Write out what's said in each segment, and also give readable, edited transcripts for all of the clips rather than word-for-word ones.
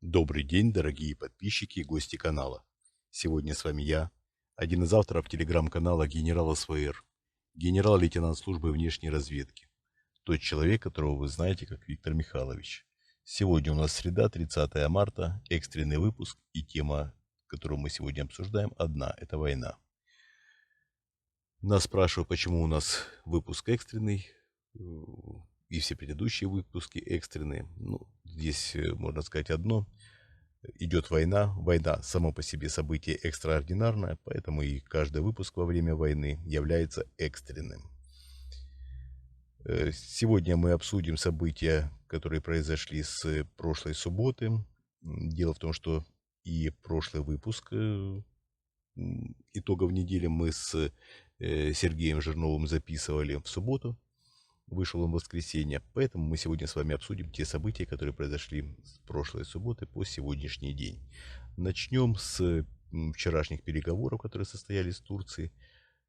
Добрый день, дорогие подписчики и гости канала. Сегодня с вами я, один из авторов телеграм-канала генерал СВР, генерал-лейтенант службы внешней разведки, тот человек, которого вы знаете как Виктор Михайлович. Сегодня у нас среда, 30 марта, экстренный выпуск, и тема, которую мы сегодня обсуждаем, одна – это война. Нас спрашивают, почему у нас выпуск экстренный, и все предыдущие выпуски экстренные. Ну, здесь можно сказать одно. Идет война. Война само по себе событие экстраординарное, поэтому и каждый выпуск во время войны является экстренным. Сегодня мы обсудим события, которые произошли с прошлой субботы. Дело в том, что и прошлый выпуск итогов недели мы с Сергеем Жирновым записывали в субботу. Вышел он в воскресенье, поэтому мы сегодня с вами обсудим те события, которые произошли с прошлой субботы по сегодняшний день. Начнем с вчерашних переговоров, которые состоялись в Турции.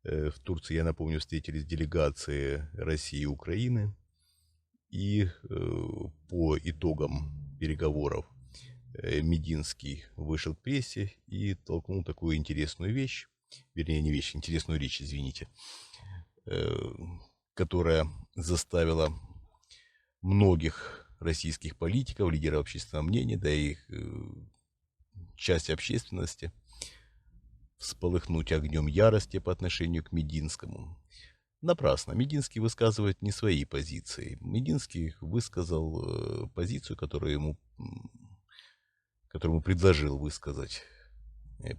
В Турции, я напомню, встретились делегации России и Украины. И по итогам переговоров Мединский вышел к прессе и толкнул такую интересную вещь, вернее не вещь, интересную речь, извините, которая заставила многих российских политиков, лидеров общественного мнения, да и часть общественности всполыхнуть огнем ярости по отношению к Мединскому. Напрасно. Мединский высказывает не свои позиции. Мединский высказал позицию, которую ему предложил высказать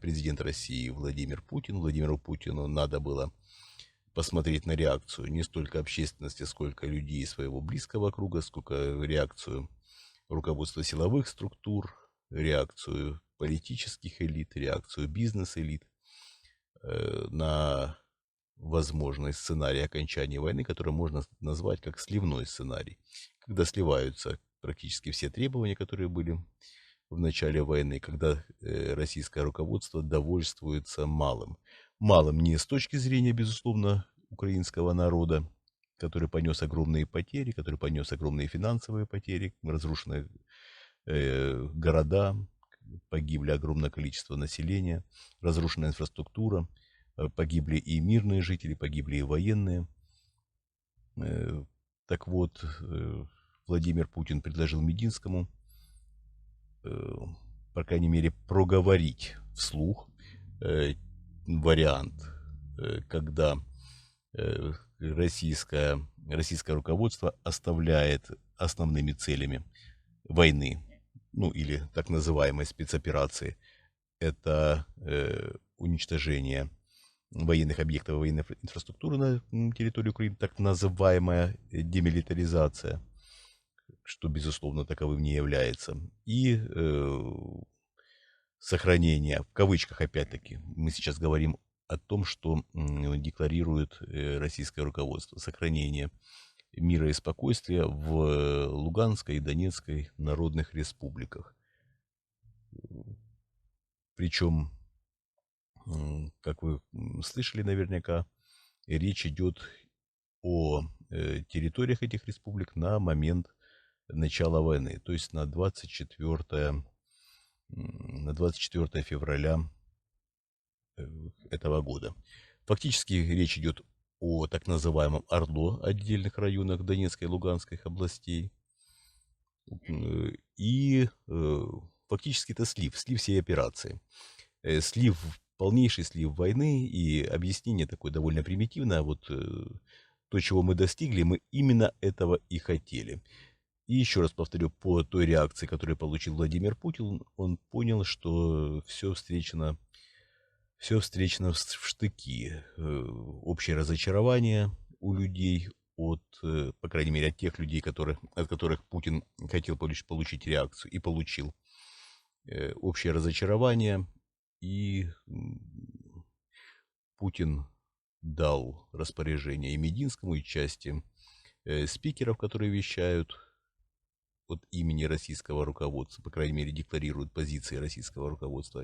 президент России Владимир Путин. Владимиру Путину надо было посмотреть на реакцию не столько общественности, сколько людей своего близкого круга, сколько реакцию руководства силовых структур, реакцию политических элит, реакцию бизнес-элит на возможный сценарий окончания войны, который можно назвать как сливной сценарий, когда сливаются практически все требования, которые были в начале войны, когда российское руководство довольствуется малым. Малым не с точки зрения, безусловно, украинского народа, который понес огромные потери, который понес огромные финансовые потери, разрушены города, погибли огромное количество населения, разрушена инфраструктура, погибли и мирные жители, погибли и военные. Так вот, Владимир Путин предложил Мединскому, по крайней мере, проговорить вслух вариант, когда российское руководство оставляет основными целями войны, ну или так называемой спецоперации, это уничтожение военных объектов и военной инфраструктуры на территории Украины, так называемая демилитаризация, что, безусловно, таковым не является, и сохранение, в кавычках опять-таки, мы сейчас говорим о том, что декларирует российское руководство, сохранение мира и спокойствия в Луганской и Донецкой народных республиках. Причем, как вы слышали наверняка, речь идет о территориях этих республик на момент начала войны, то есть на 24 февраля этого года. Фактически речь идет о так называемом ОРДО, отдельных районах Донецкой и Луганской областей. И фактически это слив всей операции. Полнейший слив войны, и объяснение такое довольно примитивное. Вот то, чего мы достигли, мы именно этого и хотели. И еще раз повторю, по той реакции, которую получил Владимир Путин, он понял, что все встречено в штыки. Общее разочарование у людей, по крайней мере, от тех людей, от которых Путин хотел получить реакцию и получил. Общее разочарование, и Путин дал распоряжение и Мединскому, и части спикеров, которые вещают от имени российского руководства, по крайней мере, декларируют позиции российского руководства,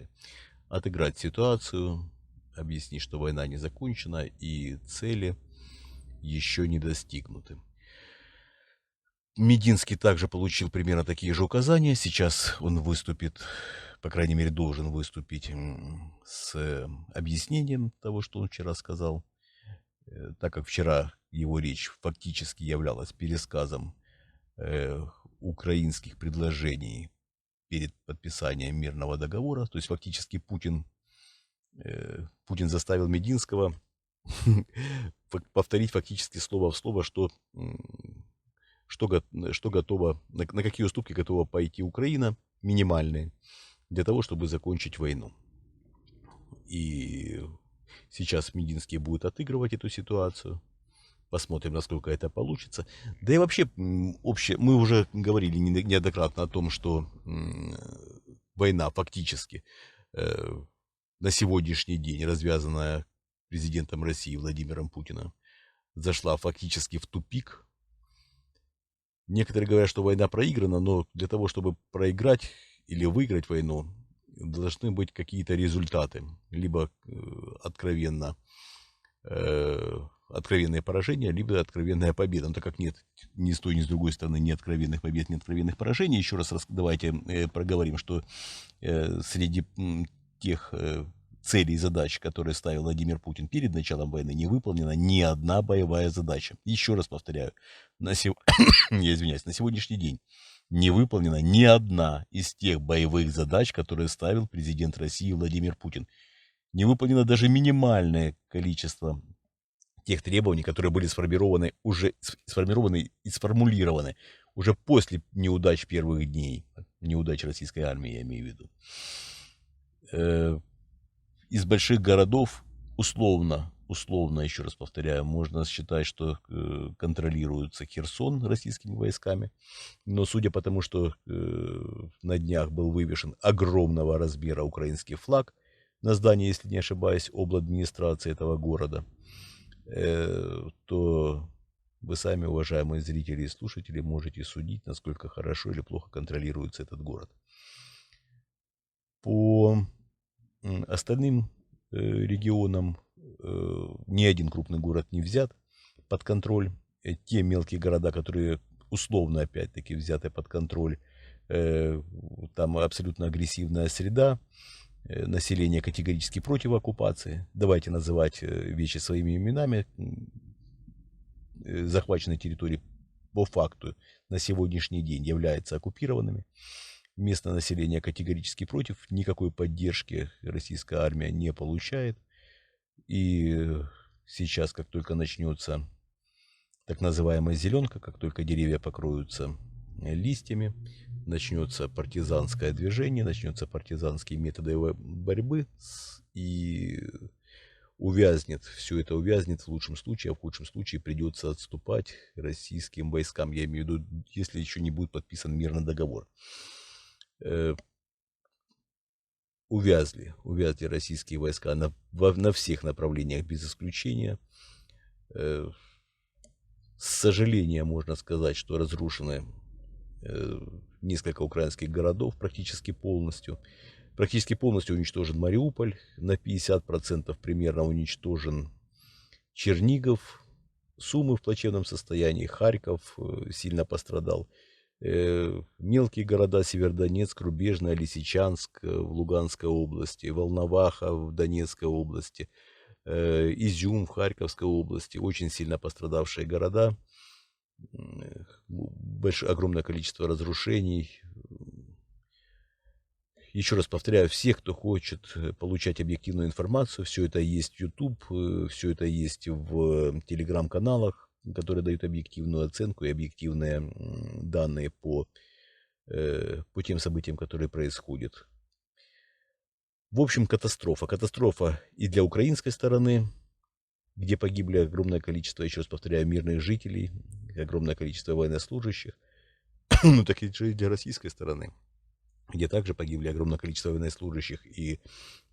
отыграть ситуацию, объяснить, что война не закончена и цели еще не достигнуты. Мединский также получил примерно такие же указания. Сейчас он выступит, по крайней мере, должен выступить с объяснением того, что он вчера сказал. Так как вчера его речь фактически являлась пересказом украинских предложений перед подписанием мирного договора, то есть фактически Путин заставил Мединского повторить фактически слово в слово, что готова, на какие уступки готова пойти Украина, минимальные, для того, чтобы закончить войну. И сейчас Мединский будет отыгрывать эту ситуацию. Посмотрим, насколько это получится. Да и вообще, мы уже говорили неоднократно о том, что война фактически на сегодняшний день, развязанная президентом России Владимиром Путиным, зашла фактически в тупик. Некоторые говорят, что война проиграна, но для того, чтобы проиграть или выиграть войну, должны быть какие-то результаты. Либо откровенные поражения, либо откровенная победа. Но так как нет ни с той, ни с другой стороны ни откровенных побед, ни откровенных поражений, еще раз давайте проговорим, что среди тех целей и задач, которые ставил Владимир Путин перед началом войны, не выполнена ни одна боевая задача. Еще раз повторяю, я извиняюсь, на сегодняшний день не выполнена ни одна из тех боевых задач, которые ставил президент России Владимир Путин. Не выполнено даже минимальное количество тех требований, которые были сформированы и сформулированы уже после неудач первых дней, неудач российской армии, я имею в виду. Из больших городов условно, еще раз повторяю, можно считать, что контролируется Херсон российскими войсками. Но судя по тому, что на днях был вывешен огромного размера украинский флаг на здании, если не ошибаюсь, обладминистрации этого города, то вы сами, уважаемые зрители и слушатели, можете судить, насколько хорошо или плохо контролируется этот город. По остальным регионам ни один крупный город не взят под контроль. Те мелкие города, которые условно опять-таки взяты под контроль, там абсолютно агрессивная среда, население категорически против оккупации. Давайте называть вещи своими именами. Захваченные территории по факту на сегодняшний день являются оккупированными. Местное население категорически против, никакой поддержки российская армия не получает. И сейчас, как только начнется так называемая зеленка, как только деревья покроются листьями, начнется партизанское движение, начнется партизанские методы борьбы, и все это увязнет в лучшем случае, а в худшем случае придется отступать российским войскам. Я имею в виду, если еще не будет подписан мирный договор. Увязли российские войска на всех направлениях без исключения. С сожалением можно сказать, что разрушены несколько украинских городов практически полностью. Практически полностью уничтожен Мариуполь, на 50% примерно уничтожен Чернигов, Сумы в плачевном состоянии, Харьков сильно пострадал. Мелкие города Северодонецк, Рубежное, Лисичанск в Луганской области, Волноваха в Донецкой области, Изюм в Харьковской области, очень сильно пострадавшие города, огромное количество разрушений. Еще раз повторяю, все, кто хочет получать объективную информацию, все это есть в YouTube, все это есть в телеграм-каналах, которые дают объективную оценку и объективные данные по тем событиям, которые происходят. В общем, катастрофа. Катастрофа и для украинской стороны, где погибли огромное количество, еще раз повторяю, мирных жителей, огромное количество военнослужащих, ну так и для российской стороны, где также погибли огромное количество военнослужащих и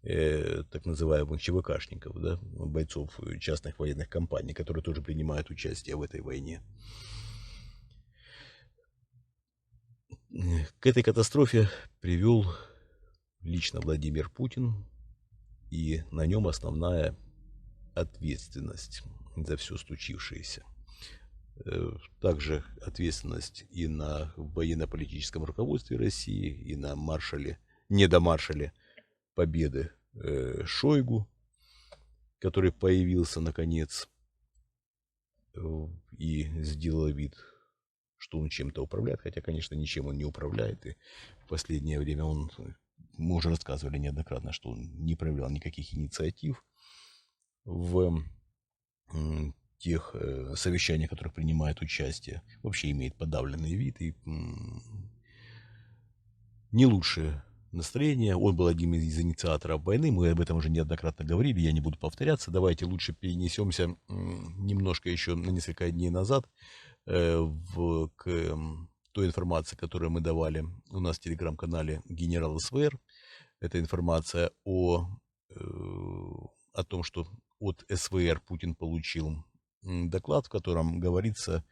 так называемых ЧВКшников, да, бойцов частных военных компаний, которые тоже принимают участие в этой войне. К этой катастрофе привел лично Владимир Путин, и на нем основная ответственность за все случившееся. Также ответственность и на военно-политическом руководстве России, и на маршале, недомаршале Победы Шойгу, который появился наконец и сделал вид, что он чем-то управляет, хотя, конечно, ничем он не управляет. И в последнее время мы уже рассказывали неоднократно, что он не проявлял никаких инициатив в тех совещаниях, в которых принимает участие. Вообще имеет подавленный вид и не лучшее настроение. Он был одним из инициаторов войны. Мы об этом уже неоднократно говорили, я не буду повторяться. Давайте лучше перенесемся немножко еще на несколько дней назад к той информации, которую мы давали у нас в телеграм-канале «Генерал СВР». Это информация о том, что от СВР Путин получил доклад, в котором говорится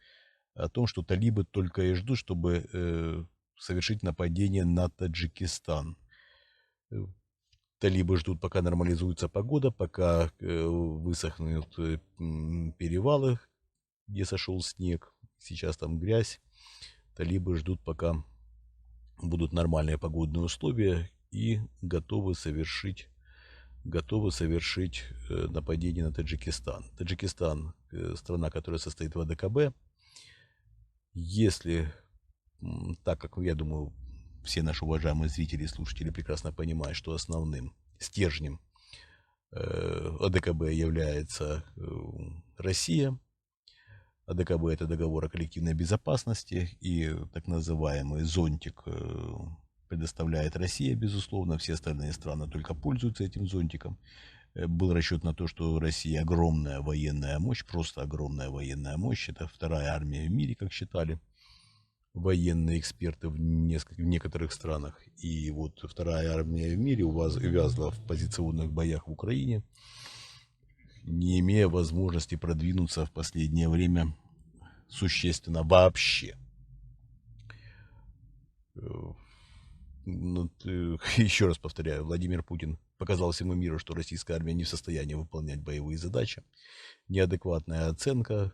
о том, что талибы только и ждут, чтобы совершить нападение на Таджикистан. Талибы ждут, пока нормализуется погода, пока высохнут перевалы, где сошел снег. Сейчас там грязь. Талибы ждут, пока будут нормальные погодные условия и готовы совершить нападение на Таджикистан. Таджикистан – страна, которая состоит в АДКБ. Если, так как, я думаю, все наши уважаемые зрители и слушатели прекрасно понимают, что основным стержнем АДКБ является Россия. АДКБ – это договор о коллективной безопасности, и так называемый зонтик предоставляет Россия, безусловно, все остальные страны только пользуются этим зонтиком. Был расчет на то, что Россия огромная военная мощь, просто огромная военная мощь, это вторая армия в мире, как считали военные эксперты в некоторых странах. И вот вторая армия в мире увязла в позиционных боях в Украине, не имея возможности продвинуться в последнее время существенно вообще. Еще раз повторяю, Владимир Путин показал всему миру, что российская армия не в состоянии выполнять боевые задачи. Неадекватная оценка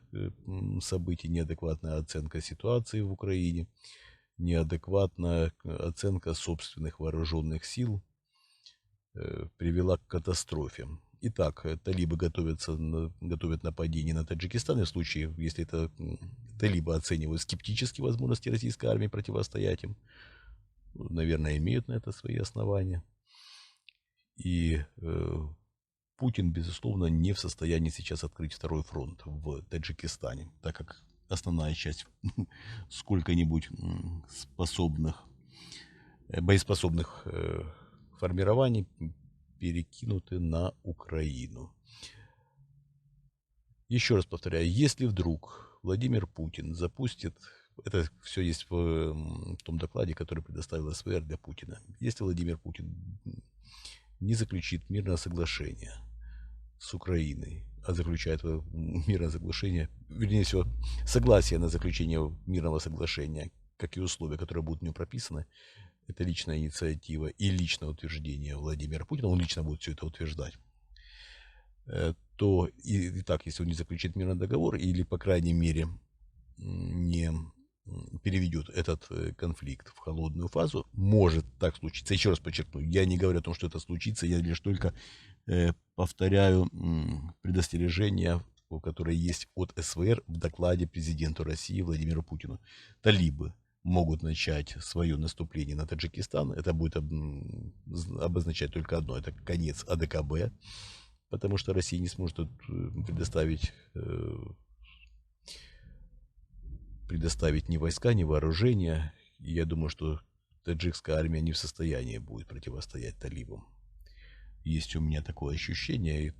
событий, неадекватная оценка ситуации в Украине, неадекватная оценка собственных вооруженных сил привела к катастрофе. Итак, талибы готовят нападение на Таджикистан. И в случае, если это талибы оценивают скептически возможности российской армии противостоять им, наверное, имеют на это свои основания. И Путин, безусловно, не в состоянии сейчас открыть второй фронт в Таджикистане, так как основная часть сколько-нибудь боеспособных формирований перекинуты на Украину. Еще раз повторяю, если вдруг Владимир Путин запустит, это все есть в том докладе, который предоставил СВР для Путина, если Владимир Путин не заключит мирное соглашение с Украиной, а заключает мирное соглашение, вернее всего, согласие на заключение мирного соглашения, как и условия, которые будут в нем прописаны, это личная инициатива и личное утверждение Владимира Путина, он лично будет все это утверждать, то, и так, если он не заключит мирный договор или, по крайней мере, не переведет этот конфликт в холодную фазу, может так случиться. Еще раз подчеркну, я не говорю о том, что это случится, я лишь только повторяю предостережения, которые есть от СВР в докладе президенту России Владимиру Путину. Талибы могут начать свое наступление на Таджикистан. Это будет обозначать только одно, это конец АДКБ, потому что Россия не сможет предоставить ни войска, ни вооружения. И я думаю, что таджикская армия не в состоянии будет противостоять талибам. Есть у меня такое ощущение, и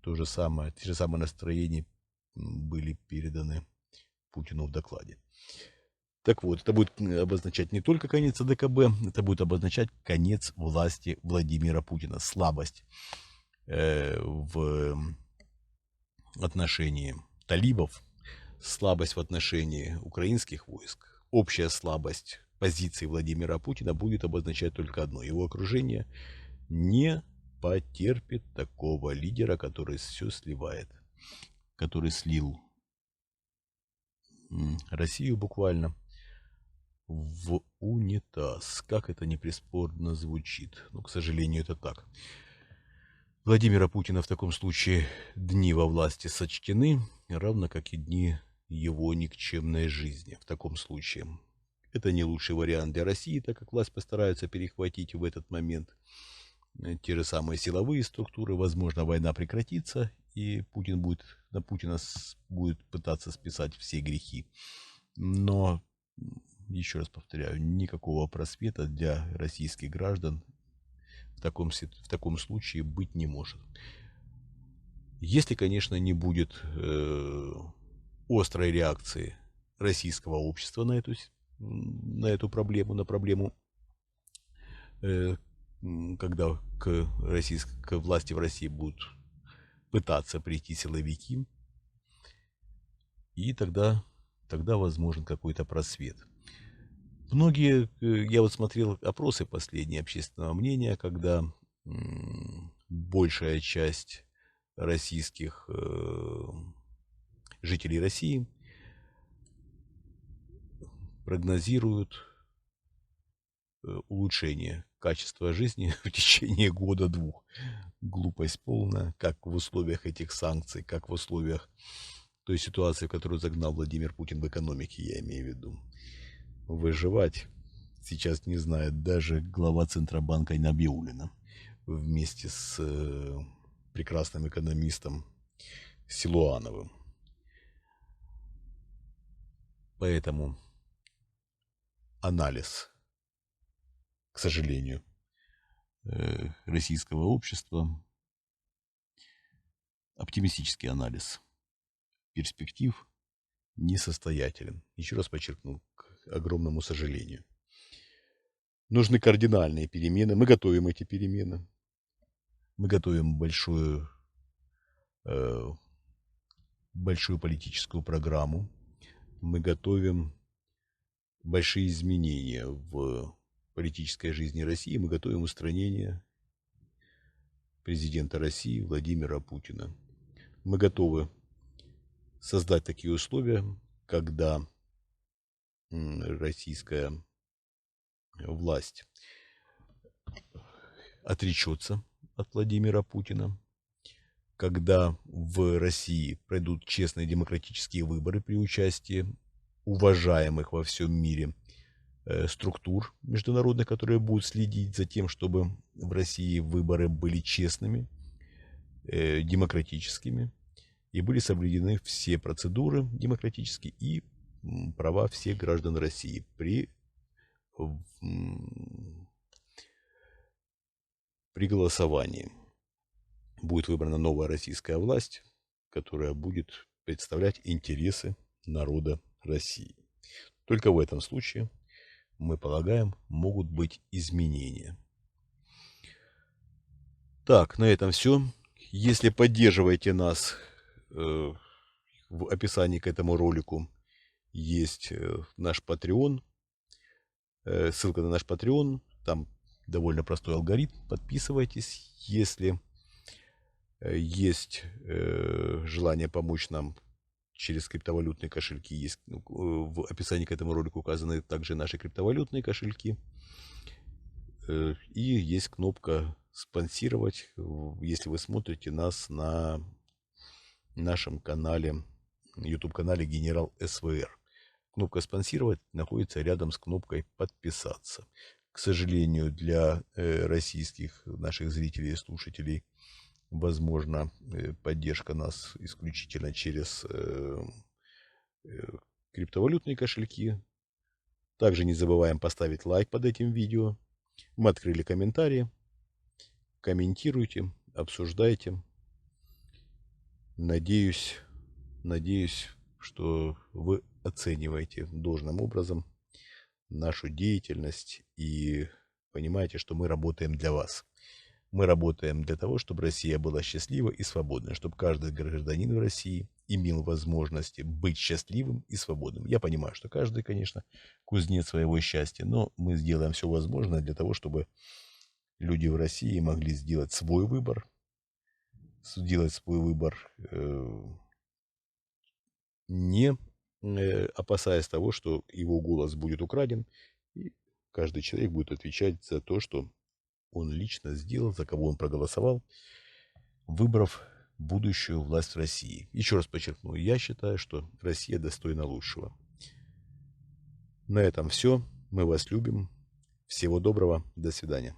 те же самые настроения были переданы Путину в докладе. Так вот, это будет обозначать не только конец АДКБ, это будет обозначать конец власти Владимира Путина, слабость в отношении талибов, слабость в отношении украинских войск, общая слабость позиции Владимира Путина будет обозначать только одно. Его окружение не потерпит такого лидера, который все сливает, который слил Россию буквально в унитаз. Как это неприскорбно звучит. Но, к сожалению, это так. Владимира Путина в таком случае дни во власти сочтены, равно как и дни его никчемной жизни. В таком случае это не лучший вариант для России, так как власть постараются перехватить в этот момент те же самые силовые структуры. Возможно, война прекратится, и на Путина будет пытаться списать все грехи. Но, еще раз повторяю, никакого просвета для российских граждан в таком случае быть не может. Если, конечно, не будет острой реакции российского общества на эту проблему, когда к власти в России будут пытаться прийти силовики, и тогда возможен какой-то просвет. Я вот смотрел опросы последние общественного мнения, когда большая часть российских жителей России прогнозируют улучшение качества жизни в течение года-двух. Глупость полная, как в условиях этих санкций, как в условиях той ситуации, в которую загнал Владимир Путин в экономике, я имею в виду. Выживать сейчас не знает даже глава Центробанка Набиуллина вместе с прекрасным экономистом Силуановым. Поэтому анализ, к сожалению, российского общества, оптимистический анализ перспектив несостоятелен. Еще раз подчеркну, к огромному сожалению. Нужны кардинальные перемены. Мы готовим эти перемены. Мы готовим большую политическую программу. Мы готовим большие изменения в политической жизни России. Мы готовим устранение президента России Владимира Путина. Мы готовы создать такие условия, когда российская власть отречется от Владимира Путина, когда в России пройдут честные демократические выборы при участии уважаемых во всем мире структур международных, которые будут следить за тем, чтобы в России выборы были честными, демократическими, и были соблюдены все процедуры демократические и права всех граждан России при голосовании. Будет выбрана новая российская власть, которая будет представлять интересы народа России. Только в этом случае, мы полагаем, могут быть изменения. Так, на этом все. Если поддерживаете нас, в описании к этому ролику есть наш Patreon. Ссылка на наш Patreon. Там довольно простой алгоритм. Подписывайтесь. Если есть желание помочь нам через криптовалютные кошельки, в описании к этому ролику указаны также наши криптовалютные кошельки. И есть кнопка «Спонсировать», если вы смотрите нас на нашем канале, YouTube-канале Генерал СВР. Кнопка «Спонсировать» находится рядом с кнопкой «Подписаться». К сожалению, для российских наших зрителей и слушателей возможна поддержка нас исключительно через криптовалютные кошельки. Также не забываем поставить лайк под этим видео. Мы открыли комментарии. Комментируйте, обсуждайте. Надеюсь, что вы оцениваете должным образом нашу деятельность и понимаете, что мы работаем для вас. Мы работаем для того, чтобы Россия была счастлива и свободна, чтобы каждый гражданин в России имел возможности быть счастливым и свободным. Я понимаю, что каждый, конечно, кузнец своего счастья, но мы сделаем все возможное для того, чтобы люди в России могли сделать свой выбор, не опасаясь того, что его голос будет украден, и каждый человек будет отвечать за то, что он лично сделал, за кого он проголосовал, выбрав будущую власть в России. Еще раз подчеркну, я считаю, что Россия достойна лучшего. На этом все. Мы вас любим. Всего доброго. До свидания.